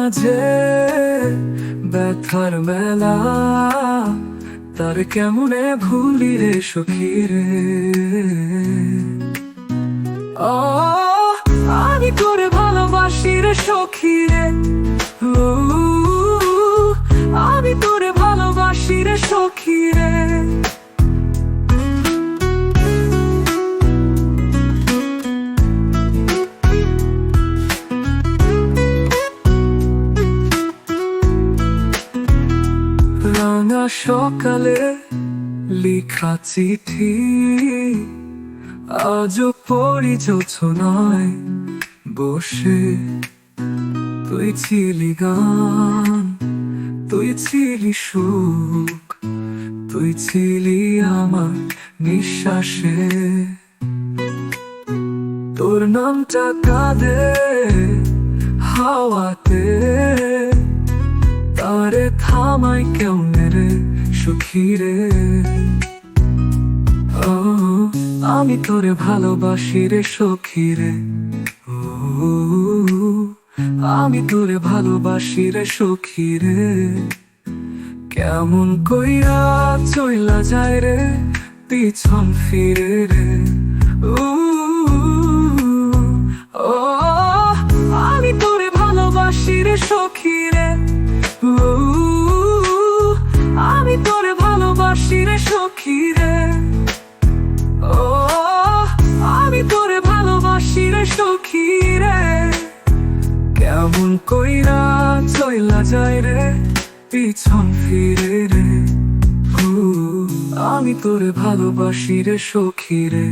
মাঝে ব্যথার মেলা, তার কেমনে ভুলি রে সখী রে। আমি তোরে ভালোবাসি রে সখী রে, আমি তোরে ভালোবাসি রে সখী রে। রাঙা সকালে লেখা চিঠি, আজও পড়ি জোছনায় বসে। তুই ছিলি গান, তুই ছিলি সুখ, তুই ছিলি আমার নিঃশ্বাসে। তোর নামটা কাঁদে হাওয়াতে, তারে থামাই কেমনে রে সখী রে। আমি তোরে ভালোবাসি রে সখী রে, আমি তোরে ভালোবাসি রে সখী রে। কেমন কইরা চইলা যায় রে পিছন ফিরে রে। আমি তোরে ভালোবাসি রে সখী রে, আমি তোরে ভালোবাসি রে সখী রে। আমি তোরে ভালোবাসি রে সখী রে। কেমন কইরা চইলা যায় রে পিছন ফিরে রে। আমি তোরে ভালোবাসি রে সখী রে।